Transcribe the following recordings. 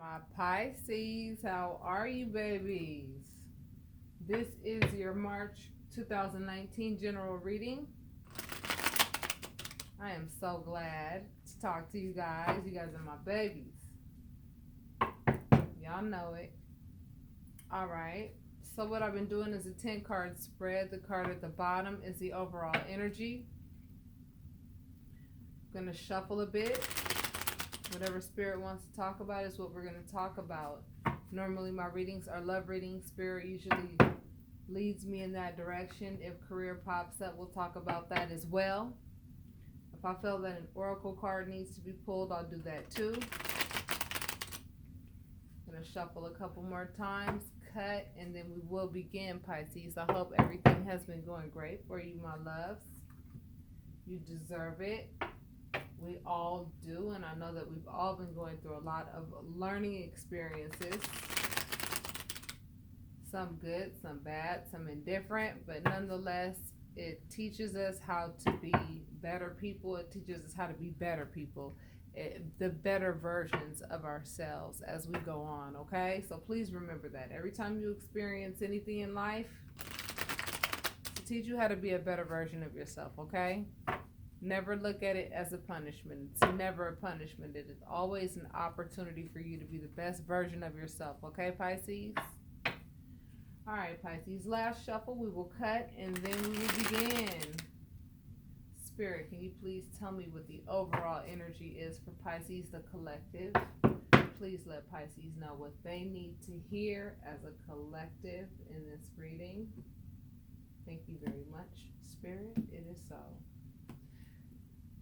My Pisces, how are you, babies? This is your March 2019 general reading. I am so glad to talk to you guys. You guys are my babies. Y'all know it. All right. So what I've been doing is a 10 card spread. The card at the bottom is the overall energy. I'm going to shuffle a bit. Whatever spirit wants to talk about is what we're going to talk about. Normally my readings are love readings. Spirit usually leads me in that direction. If career pops up, we'll talk about that as well. If I feel that an oracle card needs to be pulled, I'll do that too. I'm going to shuffle a couple more times, cut, and then we will begin, Pisces. I hope everything has been going great for you, my loves. You deserve it. We all do, and I know that we've all been going through a lot of learning experiences. Some good, some bad, some indifferent, but nonetheless, it teaches us how to be better people. It teaches us how to be better people, the better versions of ourselves as we go on, okay? So please remember that. Every time you experience anything in life, to teach you how to be a better version of yourself, okay? Never look at it as a punishment. It's never a punishment. It is always an opportunity for you to be the best version of yourself. Okay, Pisces? All right, Pisces. Last shuffle, we will cut and then we will begin. Spirit, can you please tell me what the overall energy is for Pisces, the collective? Please let Pisces know what they need to hear as a collective in this reading. Thank you very much, Spirit. It is so.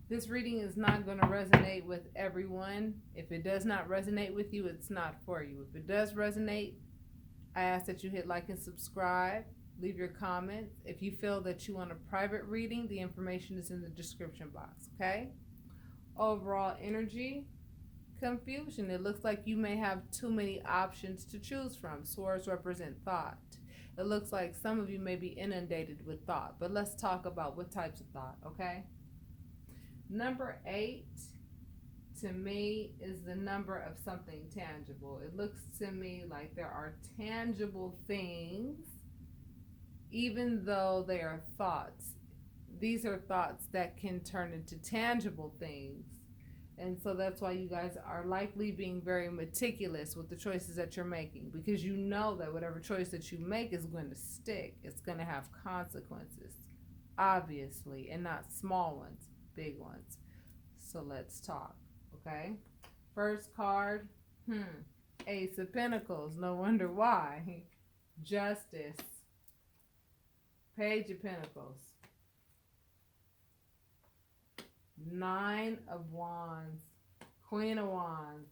This reading is not going to resonate with everyone. If it does not resonate with you, it's not for you. If it does resonate, I ask that you hit like and subscribe. Leave your comments. If you feel that you want a private reading, the information is in the description box, okay? Overall energy, confusion. It looks like you may have too many options to choose from. Swords represent thought. It looks like some of you may be inundated with thought, but let's talk about what types of thought, okay? Number 8 to me is the number of something tangible. It looks to me like there are tangible things, even though they are thoughts. These are thoughts that can turn into tangible things. And so that's why you guys are likely being very meticulous with the choices that you're making, because you know that whatever choice that you make is going to stick. It's going to have consequences, obviously, and not small ones. Big ones. So let's talk, okay? First card, Ace of Pentacles. No wonder why. Justice. Page of Pentacles. 9 of Wands. Queen of Wands.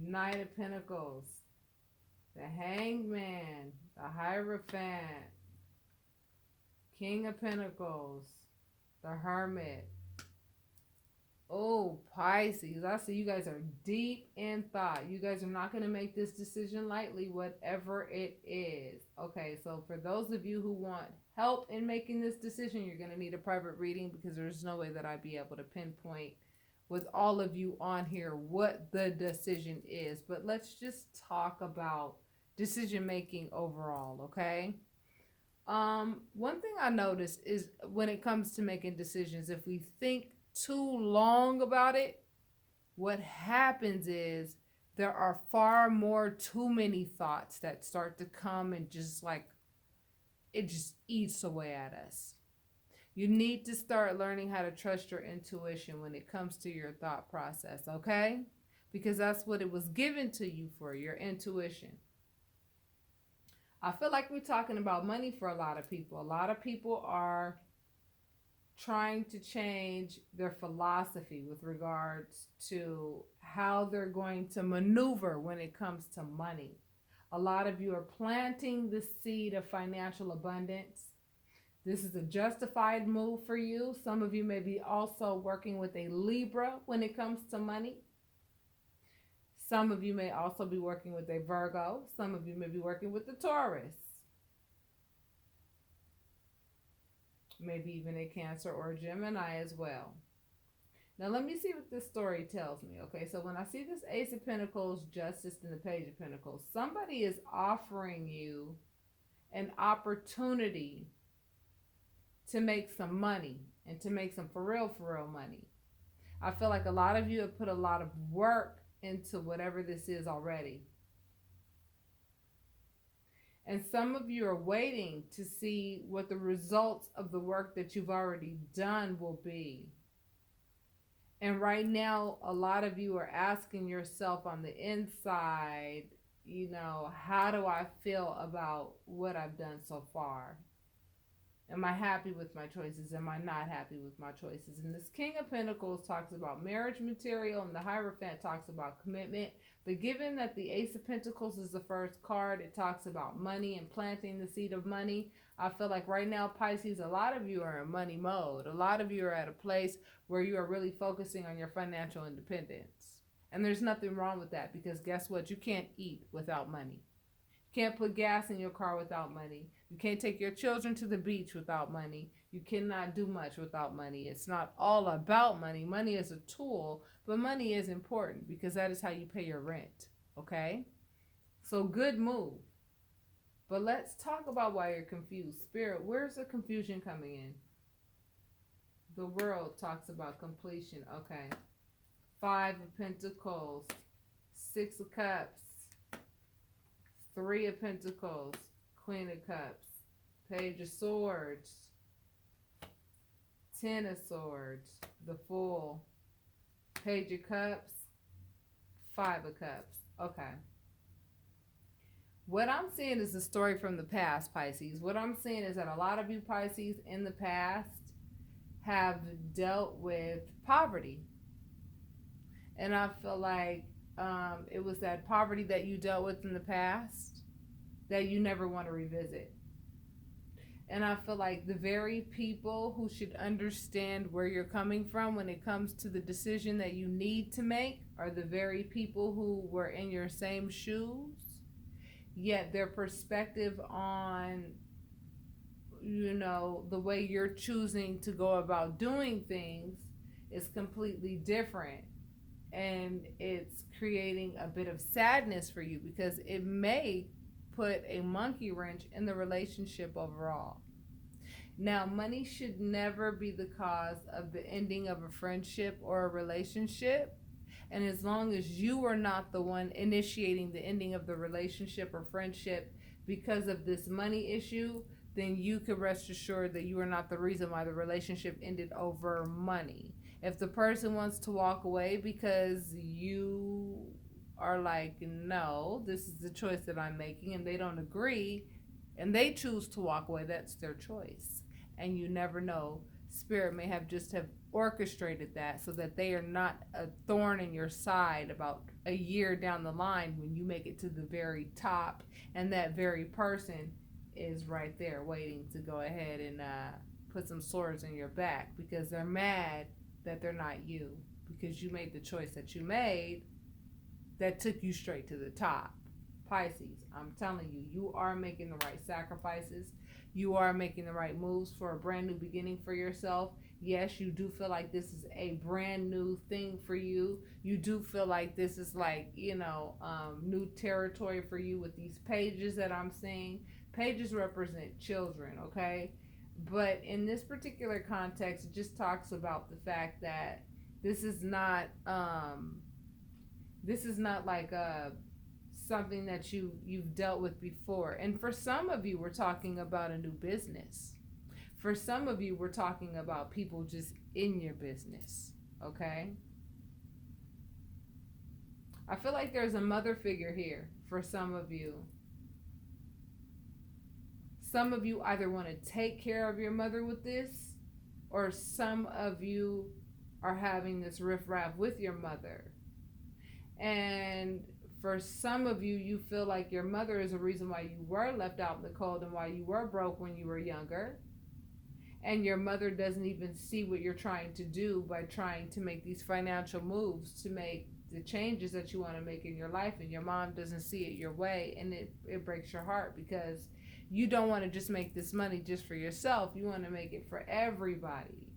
Knight of Pentacles. The Hangman. The Hierophant. King of Pentacles. The Hermit. Oh, Pisces. I see you guys are deep in thought. You guys are not going to make this decision lightly, whatever it is. Okay, so for those of you who want help in making this decision, you're going to need a private reading, because there's no way that I'd be able to pinpoint with all of you on here what the decision is. But let's just talk about decision making overall, okay? One thing I notice is when it comes to making decisions, if we think too long about it, what happens is there are far more too many thoughts that start to come and just like, it just eats away at us. You need to start learning how to trust your intuition when it comes to your thought process, okay? Because that's what it was given to you for, your intuition. I feel like we're talking about money for a lot of people. A lot of people are trying to change their philosophy with regards to how they're going to maneuver when it comes to money. A lot of you are planting the seed of financial abundance. This is a justified move for you. Some of you may be also working with a Libra when it comes to money. Some of you may also be working with a Virgo. Some of you may be working with a Taurus. Maybe even a Cancer or a Gemini as well. Now let me see what this story tells me. Okay, so when I see this Ace of Pentacles, Justice, and the Page of Pentacles, somebody is offering you an opportunity to make some money and to make some for real money. I feel like a lot of you have put a lot of work into whatever this is already. And some of you are waiting to see what the results of the work that you've already done will be. And right now, a lot of you are asking yourself on the inside, how do I feel about what I've done so far? Am I happy with my choices? Am I not happy with my choices? And this King of Pentacles talks about marriage material, and the Hierophant talks about commitment. But given that the Ace of Pentacles is the first card, it talks about money and planting the seed of money. I feel like right now, Pisces, a lot of you are in money mode. A lot of you are at a place where you are really focusing on your financial independence. And there's nothing wrong with that, because guess what? You can't eat without money. You can't put gas in your car without money. You can't take your children to the beach without money. You cannot do much without money. It's not all about money. Money is a tool, but money is important because that is how you pay your rent, okay? So good move. But let's talk about why you're confused. Spirit, where's the confusion coming in? The World talks about completion. Okay. 5 of Pentacles, 6 of Cups, 3 of Pentacles, Queen of Cups, Page of Swords, 10 of Swords, the Fool, Page of Cups, 5 of Cups. Okay. What I'm seeing is a story from the past, Pisces. What I'm seeing is that a lot of you Pisces in the past have dealt with poverty. And I feel like it was that poverty that you dealt with in the past that you never want to revisit. And I feel like the very people who should understand where you're coming from when it comes to the decision that you need to make are the very people who were in your same shoes, yet their perspective on, the way you're choosing to go about doing things is completely different. And it's creating a bit of sadness for you because it may put a monkey wrench in the relationship overall. Now, money should never be the cause of the ending of a friendship or a relationship. And as long as you are not the one initiating the ending of the relationship or friendship because of this money issue, then you can rest assured that you are not the reason why the relationship ended over money. If the person wants to walk away because you are like, no, this is the choice that I'm making, and they don't agree, and they choose to walk away, that's their choice. And you never know. Spirit may have orchestrated that so that they are not a thorn in your side about a year down the line when you make it to the very top, and that very person is right there waiting to go ahead and put some swords in your back because they're mad that they're not you, because you made the choice that you made that took you straight to the top. Pisces, I'm telling you, you are making the right sacrifices. You are making the right moves for a brand new beginning for yourself. Yes, you do feel like this is a brand new thing for you. You do feel like this is like, new territory for you with these pages that I'm seeing. Pages represent children, okay? But in this particular context, it just talks about the fact that this is not like something that you've dealt with before. And for some of you, we're talking about a new business. For some of you, we're talking about people just in your business, okay? I feel like there's a mother figure here for some of you. Some of you either want to take care of your mother with this, or some of you are having this riffraff with your mother. And for some of you, you feel like your mother is the reason why you were left out in the cold and why you were broke when you were younger. And your mother doesn't even see what you're trying to do by trying to make these financial moves to make the changes that you want to make in your life. And your mom doesn't see it your way, and it breaks your heart because you don't want to just make this money just for yourself. You want to make it for everybody,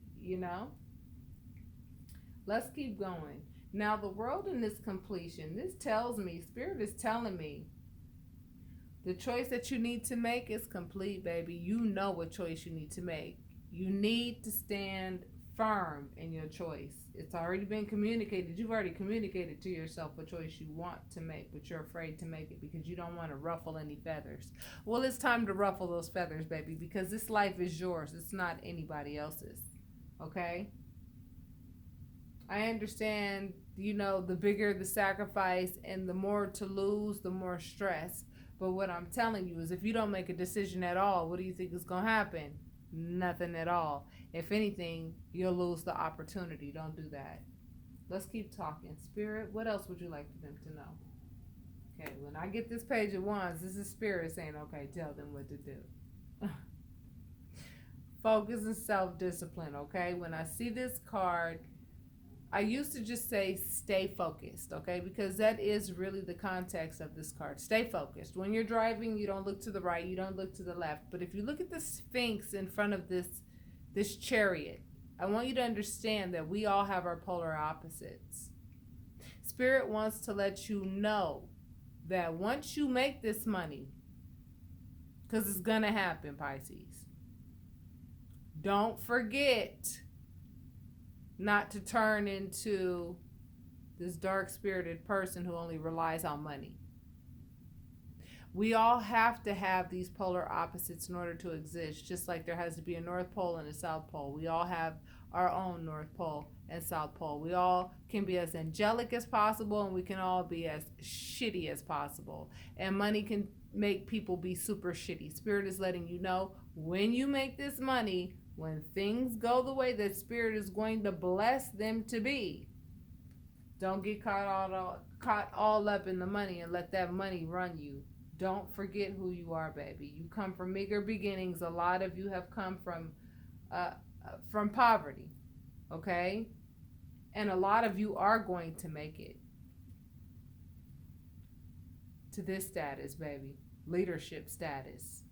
Let's keep going. Now, the world in this completion, this tells me, Spirit is telling me, the choice that you need to make is complete, baby. You know what choice you need to make. You need to stand firm in your choice. It's already been communicated. You've already communicated to yourself what choice you want to make, but you're afraid to make it because you don't want to ruffle any feathers. Well, it's time to ruffle those feathers, baby, because this life is yours. It's not anybody else's. Okay? I understand, the bigger the sacrifice and the more to lose, the more stress. But what I'm telling you is if you don't make a decision at all, what do you think is going to happen? Nothing at all. If anything, you'll lose the opportunity. Don't do that. Let's keep talking. Spirit, what else would you like for them to know? Okay, when I get this page of wands, this is Spirit saying, okay, tell them what to do. Focus and self-discipline, okay? When I see this card, I used to just say stay focused, okay? Because that is really the context of this card. Stay focused. When you're driving, you don't look to the right, you don't look to the left. But if you look at the Sphinx in front of this chariot, I want you to understand that we all have our polar opposites. Spirit wants to let you know that once you make this money, because it's going to happen, Pisces, don't forget not to turn into this dark-spirited person who only relies on money. We all have to have these polar opposites in order to exist, just like there has to be a North Pole and a South Pole. We all have our own North Pole and South Pole. We all can be as angelic as possible, and we can all be as shitty as possible. And money can make people be super shitty. Spirit is letting you know, when you make this money, when things go the way that Spirit is going to bless them to be, don't get caught all up in the money and let that money run you. Don't forget who you are, baby. You come from meager beginnings. A lot of you have come from poverty, okay? And a lot of you are going to make it to this status, baby. Leadership status.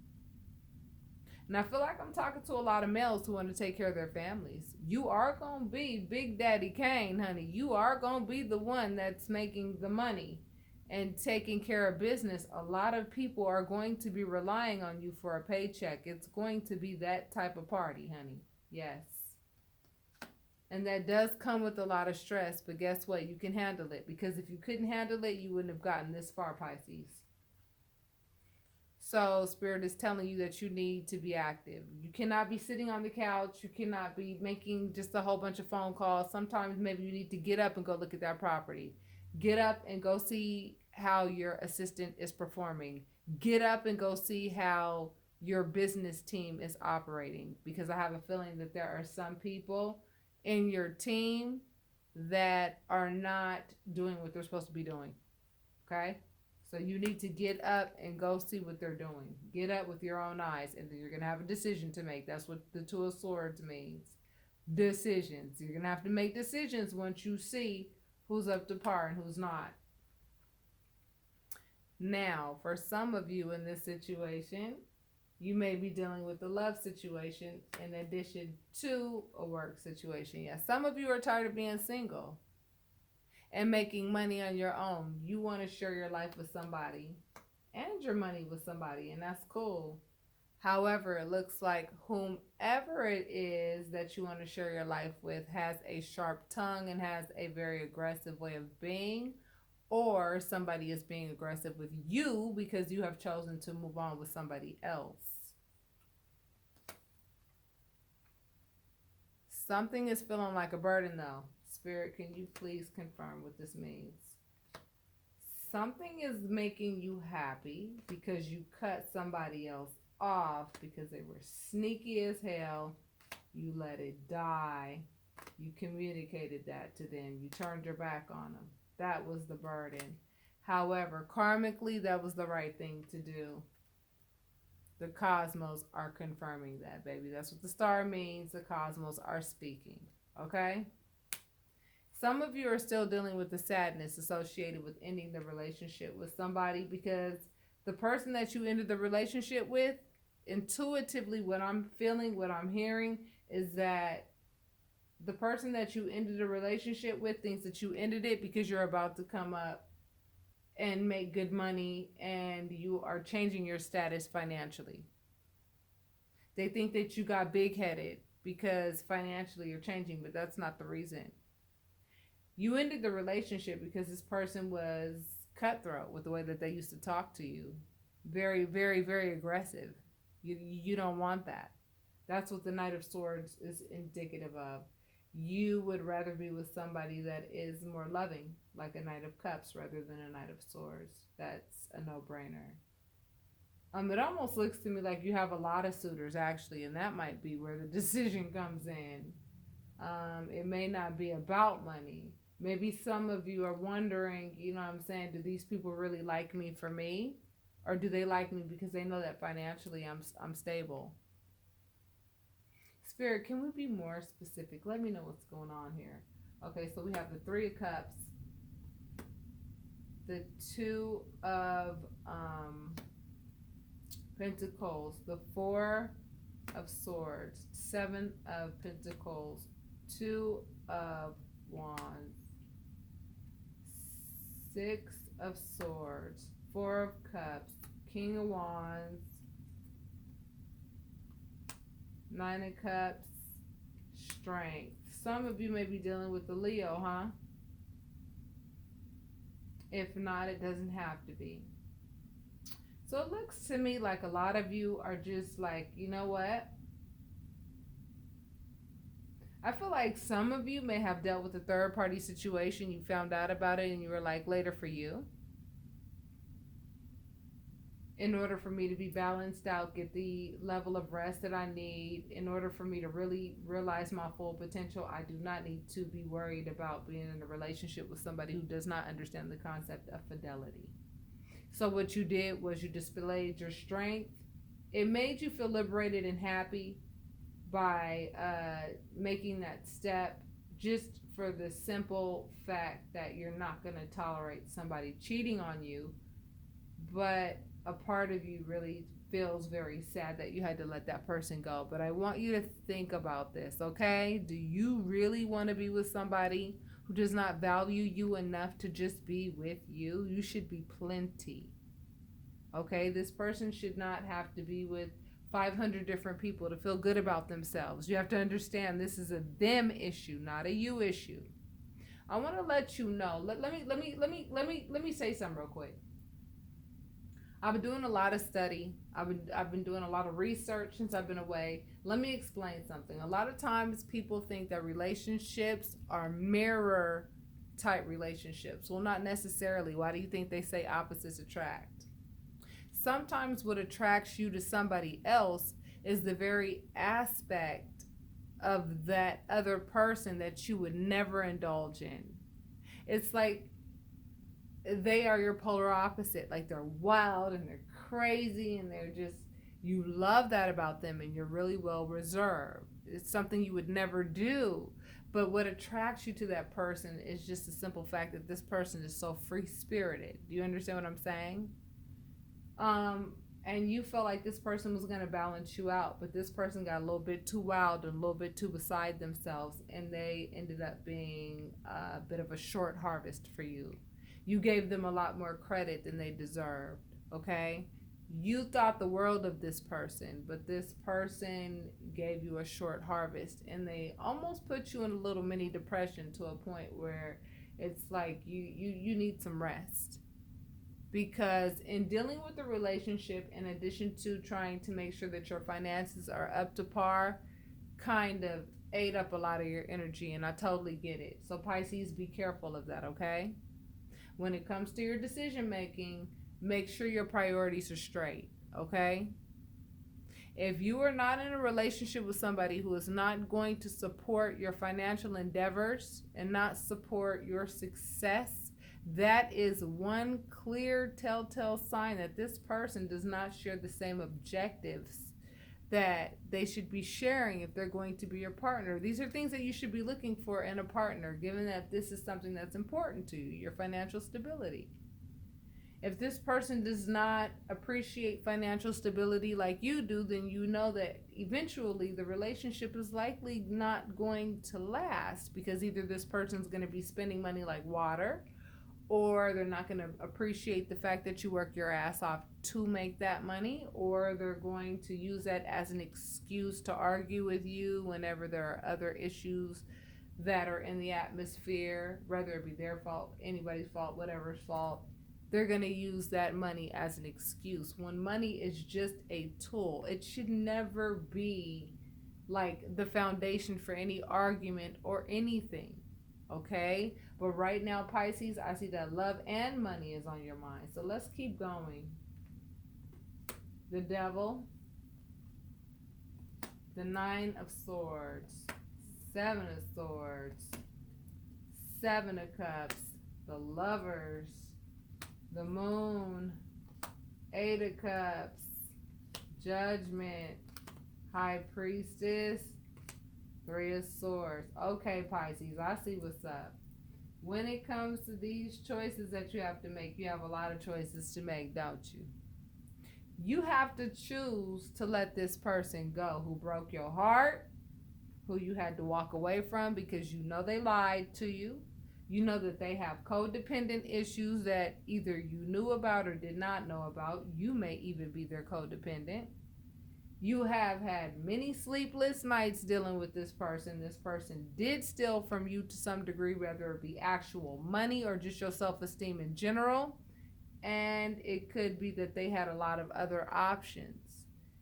And I feel like I'm talking to a lot of males who want to take care of their families. You are going to be Big Daddy Kane, honey. You are going to be the one that's making the money and taking care of business. A lot of people are going to be relying on you for a paycheck. It's going to be that type of party, honey. Yes. And that does come with a lot of stress, but guess what? You can handle it, because if you couldn't handle it, you wouldn't have gotten this far, Pisces. So Spirit is telling you that you need to be active. You cannot be sitting on the couch. You cannot be making just a whole bunch of phone calls. Sometimes maybe you need to get up and go look at that property. Get up and go see how your assistant is performing. Get up and go see how your business team is operating. Because I have a feeling that there are some people in your team that are not doing what they're supposed to be doing. Okay? So you need to get up and go see what they're doing. Get up with your own eyes, and then you're going to have a decision to make. That's what the Two of Swords means. Decisions. You're going to have to make decisions once you see who's up to par and who's not. Now, for some of you in this situation, you may be dealing with a love situation in addition to a work situation. Yes, some of you are tired of being single and making money on your own. You want to share your life with somebody and your money with somebody, and that's cool. However, it looks like whomever it is that you want to share your life with has a sharp tongue and has a very aggressive way of being, or somebody is being aggressive with you because you have chosen to move on with somebody else. Something is feeling like a burden, though. Spirit, can you please confirm what this means? Something is making you happy because you cut somebody else off because they were sneaky as hell. You let it die. You communicated that to them. You turned your back on them. That was the burden. However, karmically, that was the right thing to do. The cosmos are confirming that, baby. That's what the star means. The cosmos are speaking. Okay? Some of you are still dealing with the sadness associated with ending the relationship with somebody, because the person that you ended the relationship with, intuitively, what I'm feeling, what I'm hearing, is that The person that you ended a relationship with thinks that you ended it because you're about to come up and make good money and you are changing your status financially. They think that you got big headed because financially you're changing, but that's not the reason. You ended the relationship because this person was cutthroat with the way that they used to talk to you. Very, very, very aggressive. You don't want that. That's what the Knight of Swords is indicative of. You would rather be with somebody that is more loving, like a Knight of Cups, rather than a Knight of Swords. That's a no-brainer. It almost looks to me like you have a lot of suitors, actually, and that might be where the decision comes in. It may not be about money. Maybe some of you are wondering, you know what I'm saying, do these people really like me for me? Or do they like me because they know that financially I'm stable? Spirit, can we be more specific? Let me know what's going on here. Okay, so we have the Three of Cups, the Two of Pentacles, the Four of Swords, Seven of Pentacles, Two of Wands, Six of Swords, Four of Cups, King of Wands, Nine of Cups, Strength. Some of you may be dealing with the Leo, huh? If not, it doesn't have to be. So it looks to me like a lot of you are just like, you know what? I feel like some of you may have dealt with a third party situation. You found out about it and you were like, later for you. In order for me to be balanced out, get the level of rest that I need, in order for me to really realize my full potential, I do not need to be worried about being in a relationship with somebody who does not understand the concept of fidelity. So what you did was you displayed your strength. It made you feel liberated and happy by making that step, just for the simple fact that you're not going to tolerate somebody cheating on you. But a part of you really feels very sad that you had to let that person go. But I want you to think about this, okay? Do you really want to be with somebody who does not value you enough to just be with you? You should be plenty, okay? This person should not have to be with 500 different people to feel good about themselves. You have to understand this is a them issue, not a you issue. I want to let you know. Let me say something real quick. I've been doing a lot of study. I've been doing a lot of research since I've been away. Let me explain something. A lot of times people think that relationships are mirror type relationships. Well, not necessarily. Why do you think they say opposites attract? Sometimes what attracts you to somebody else is the very aspect of that other person that you would never indulge in. It's like they are your polar opposite. Like they're wild and they're crazy and they're just, you love that about them and you're really well reserved. It's something you would never do. But what attracts you to that person is just the simple fact that this person is so free-spirited. Do you understand what I'm saying? And you felt like this person was going to balance you out, but this person got a little bit too wild and a little bit too beside themselves, and they ended up being a bit of a short harvest for you. You gave them a lot more credit than they deserved, okay? You thought the world of this person, but this person gave you a short harvest, and they almost put you in a little mini depression to a point where it's like you need some rest. Because in dealing with the relationship, in addition to trying to make sure that your finances are up to par, kind of ate up a lot of your energy, and I totally get it. So Pisces, be careful of that, okay? When it comes to your decision making, make sure your priorities are straight, okay? If you are not in a relationship with somebody who is not going to support your financial endeavors and not support your success, that is one clear telltale sign that this person does not share the same objectives that they should be sharing if they're going to be your partner. These are things that you should be looking for in a partner, given that this is something that's important to you, your financial stability. If this person does not appreciate financial stability like you do, then you know that eventually the relationship is likely not going to last, because either this person's going to be spending money like water, or they're not going to appreciate the fact that you work your ass off to make that money, or they're going to use that as an excuse to argue with you whenever there are other issues that are in the atmosphere, whether it be their fault, anybody's fault, whatever's fault. They're going to use that money as an excuse when money is just a tool. It should never be like the foundation for any argument or anything. Okay? But right now, Pisces, I see that love and money is on your mind. So let's keep going. The Devil, the Nine of Swords, Seven of Swords, Seven of Cups, the Lovers, the Moon, Eight of Cups, Judgment, High Priestess, Three of Swords. Okay, Pisces, I see what's up. When it comes to these choices that you have to make, you have a lot of choices to make, don't you? You have to choose to let this person go who broke your heart, who you had to walk away from because you know they lied to you. You know that they have codependent issues that either you knew about or did not know about. You may even be their codependent. You have had many sleepless nights dealing with this person. This person did steal from you to some degree, whether it be actual money or just your self-esteem in general. And it could be that they had a lot of other options.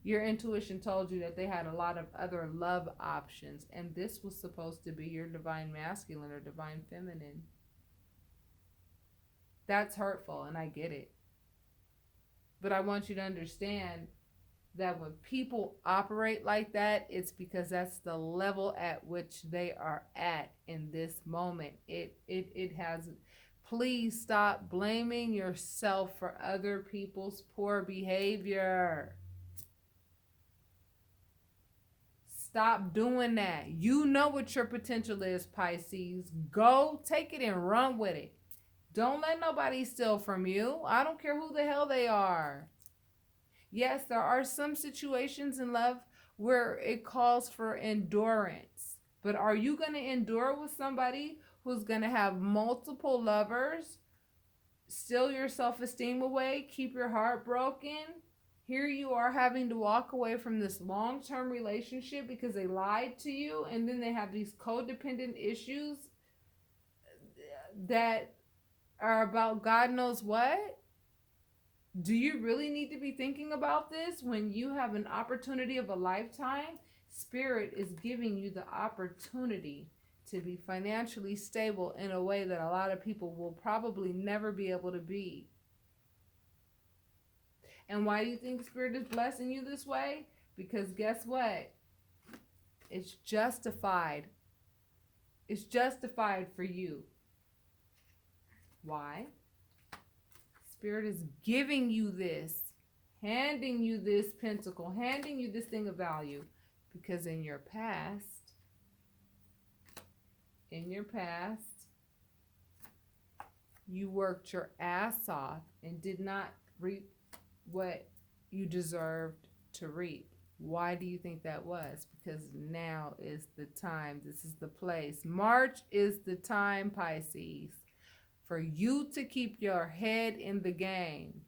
Your intuition told you that they had a lot of other love options. And this was supposed to be your divine masculine or divine feminine. That's hurtful, and I get it. But I want you to understand that when people operate like that, it's because that's the level at which they are at in this moment. It has. Please stop blaming yourself for other people's poor behavior. Stop doing that. You know what your potential is, Pisces. Go take it and run with it. Don't let nobody steal from you. I don't care who the hell they are. Yes, there are some situations in love where it calls for endurance. But are you going to endure with somebody who's going to have multiple lovers, steal your self-esteem away, keep your heart broken? Here you are having to walk away from this long-term relationship because they lied to you, and then they have these codependent issues that are about God knows what. Do you really need to be thinking about this when you have an opportunity of a lifetime? Spirit is giving you the opportunity to be financially stable in a way that a lot of people will probably never be able to be. And why do you think Spirit is blessing you this way? Because guess what? It's justified. It's justified for you. Why? Spirit is giving you this, handing you this pentacle, handing you this thing of value. Because in your past, you worked your ass off and did not reap what you deserved to reap. Why do you think that was? Because now is the time. This is the place. March is the time, Pisces, for you to keep your head in the game.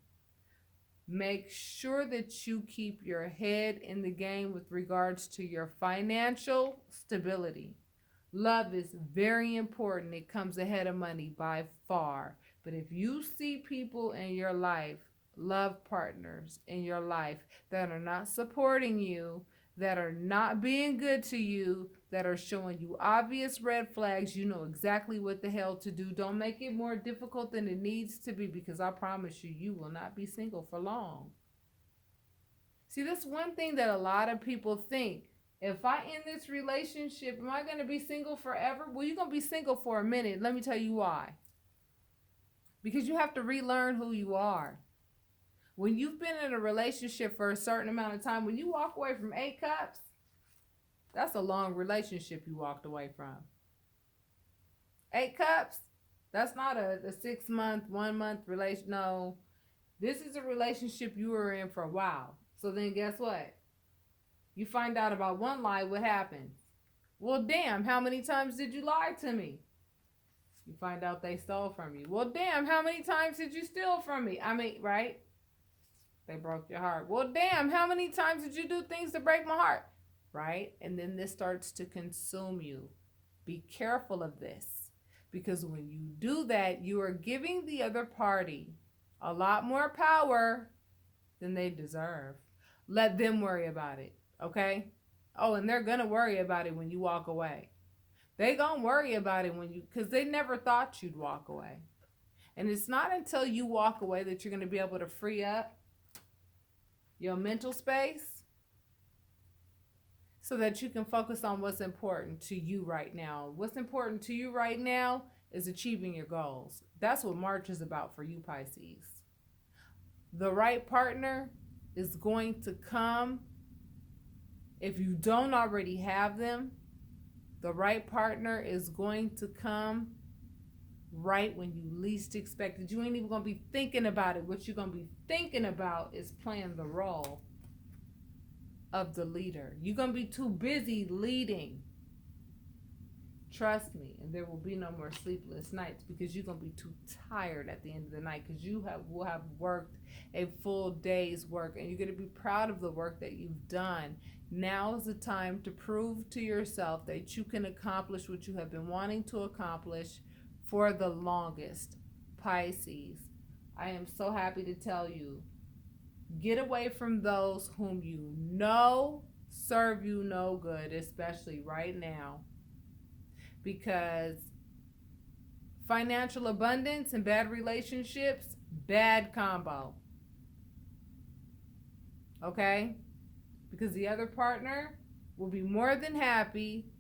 Make sure that you keep your head in the game with regards to your financial stability. Love is very important. It comes ahead of money by far. But if you see people in your life, love partners in your life that are not supporting you, that are not being good to you, that are showing you obvious red flags, you know exactly what the hell to do. Don't make it more difficult than it needs to be, because I promise you, you will not be single for long. See, that's one thing that a lot of people think. If I end this relationship, am I going to be single forever? Well, you're going to be single for a minute. Let me tell you why. Because you have to relearn who you are. When you've been in a relationship for a certain amount of time, when you walk away from 8 cups, that's a long relationship you walked away from. 8 cups, that's not a 6 month, 1 month relation. No, This is a relationship you were in for a while. So then guess what? You find out about one lie, what happens? Well, damn, how many times did you lie to me? You find out they stole from you. Well, damn, how many times did you steal from me? I mean, right? They broke your heart. Well, damn, how many times did you do things to break my heart? Right? And then this starts to consume you. Be careful of this. Because when you do that, you are giving the other party a lot more power than they deserve. Let them worry about it. Okay? Oh, and they're going to worry about it when you walk away. They going to worry about it when you, because they never thought you'd walk away. And it's not until you walk away that you're going to be able to free up your mental space so that you can focus on what's important to you right now. What's important to you right now is achieving your goals. That's what March is about for you, Pisces. The right partner is going to come. If you don't already have them, the right partner is going to come right when you least expect it. You ain't even going to be thinking about it. What you're going to be thinking about is playing the role of the leader. You're going to be too busy leading. Trust me, and there will be no more sleepless nights because you're going to be too tired at the end of the night because you will have worked a full day's work and you're going to be proud of the work that you've done. Now is the time to prove to yourself that you can accomplish what you have been wanting to accomplish for the longest. Pisces, I am so happy to tell you, get away from those whom you know serve you no good, especially right now. Because financial abundance and bad relationships, bad combo. Okay? Because the other partner will be more than happy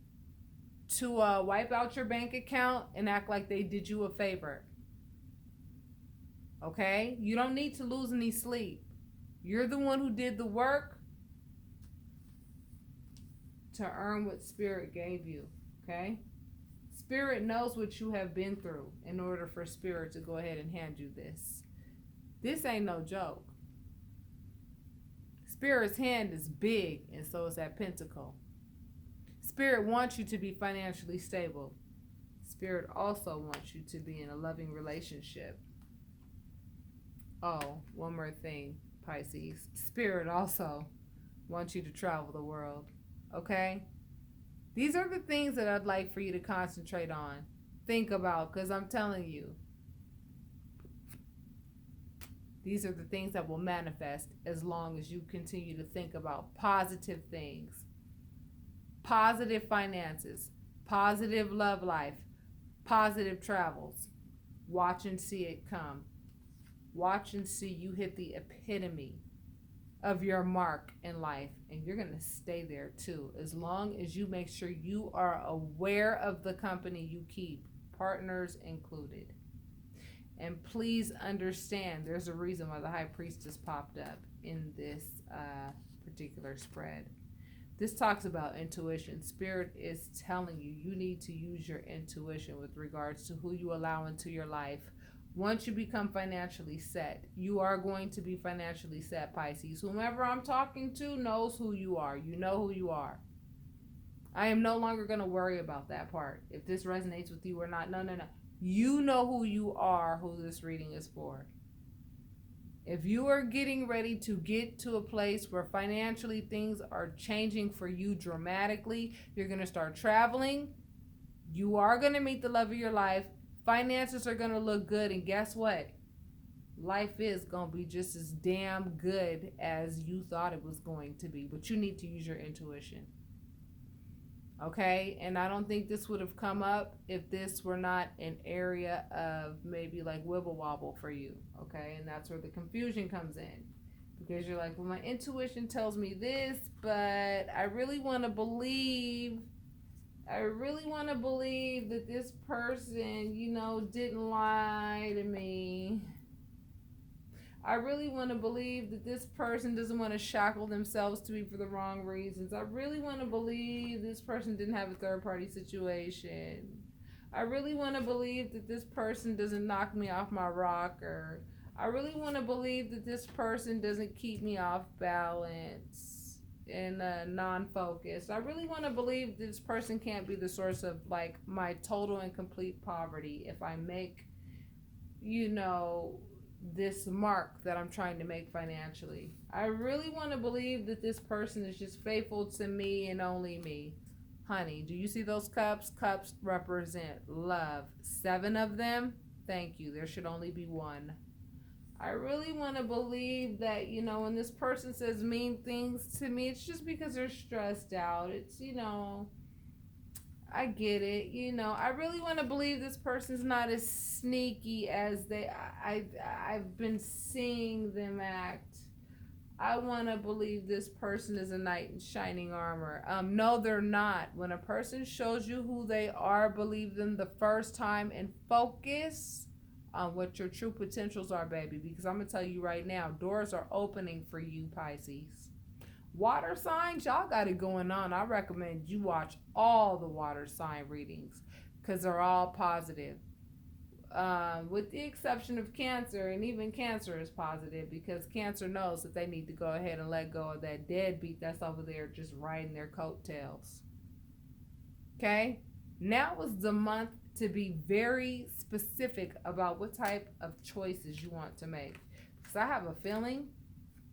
to wipe out your bank account and act like they did you a favor. Okay? You don't need to lose any sleep. You're the one who did the work to earn what Spirit gave you. Okay? Spirit knows what you have been through in order for Spirit to go ahead and hand you this. This ain't no joke. Spirit's hand is big, and so is that pentacle. Spirit wants you to be financially stable. Spirit also wants you to be in a loving relationship. Oh, one more thing, Pisces. Spirit also wants you to travel the world. Okay? These are the things that I'd like for you to concentrate on. Think about, because I'm telling you, these are the things that will manifest as long as you continue to think about positive things. Positive finances, positive love life, positive travels. Watch and see it come. Watch and see you hit the epitome of your mark in life, and you're going to stay there too, as long as you make sure you are aware of the company you keep, partners included. And please understand, there's a reason why the High Priestess popped up in this particular spread. This talks about intuition. Spirit is telling you, you need to use your intuition with regards to who you allow into your life. Once you become financially set, you are going to be financially set, Pisces. Whomever I'm talking to knows who you are. You know who you are. I am no longer going to worry about that part. If this resonates with you or not, no. You know who you are, who this reading is for. If you are getting ready to get to a place where financially things are changing for you dramatically, you're going to start traveling. You are going to meet the love of your life. Finances are going to look good, and guess what? Life is going to be just as damn good as you thought it was going to be, but you need to use your intuition. Okay? And I don't think this would have come up if this were not an area of maybe like wibble wobble for you. Okay? And that's where the confusion comes in. Because you're like, well, my intuition tells me this, but I really want to believe that this person, didn't lie to me. I really want to believe that this person doesn't want to shackle themselves to me for the wrong reasons. I really want to believe this person didn't have a third-party situation. I really want to believe that this person doesn't knock me off my rocker. I really want to believe that this person doesn't keep me off balance and non-focused. I really want to believe this person can't be the source of like my total and complete poverty if I make, you know, this mark that I'm trying to make financially. I really want to believe that this person is just faithful to me and only me. Honey, do you see those cups? Cups represent love. 7 of them? Thank you. There should only be one. I really want to believe that, you know, when this person says mean things to me, it's just because they're stressed out. It's, you know, I get it. You know, I really want to believe this person's not as sneaky as I've been seeing them act. I want to believe this person is a knight in shining armor. No, they're not. When a person shows you who they are, believe them the first time and focus on what your true potentials are, baby. Because I'm going to tell you right now, doors are opening for you, Pisces. Water signs, y'all got it going on. I recommend you watch all the water sign readings because they're all positive. With the exception of Cancer, and even Cancer is positive because Cancer knows that they need to go ahead and let go of that deadbeat that's over there just riding their coattails. Okay? Now is the month to be very specific about what type of choices you want to make. Because I have a feeling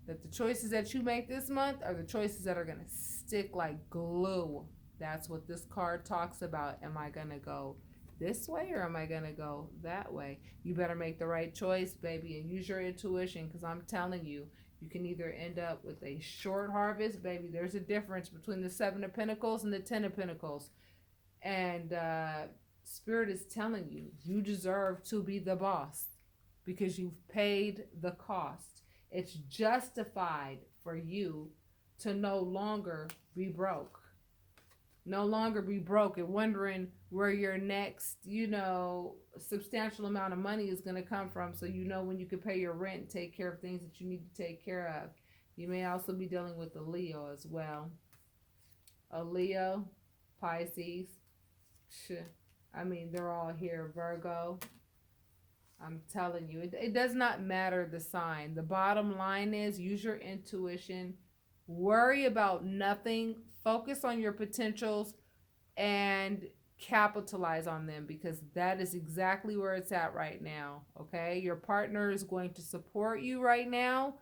that the choices that you make this month are the choices that are going to stick like glue. That's what this card talks about. Am I going to go this way or am I going to go that way? You better make the right choice, baby, and use your intuition because I'm telling you, you can either end up with a short harvest, baby. There's a difference between the 7 of Pentacles and the 10 of Pentacles. And Spirit is telling you, you deserve to be the boss because you've paid the cost. It's justified for you to no longer be broke. No longer be broke and wondering where your next, you know, substantial amount of money is going to come from. So you know when you can pay your rent and take care of things that you need to take care of. You may also be dealing with a Leo as well. A Leo, Pisces. I mean, they're all here. Virgo. I'm telling you, it does not matter the sign. The bottom line is use your intuition. Worry about nothing. Focus on your potentials and capitalize on them because that is exactly where it's at right now. Okay? Your partner is going to support you right now.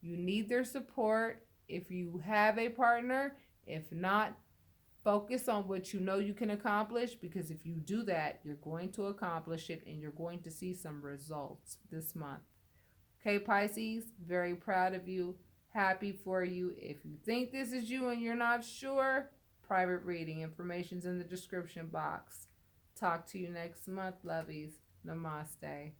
You need their support if you have a partner. If not, focus on what you know you can accomplish because if you do that, you're going to accomplish it and you're going to see some results this month. Okay, Pisces, very proud of you. Happy for you. If you think this is you and you're not sure, private reading. Information's in the description box. Talk to you next month, lovies. Namaste.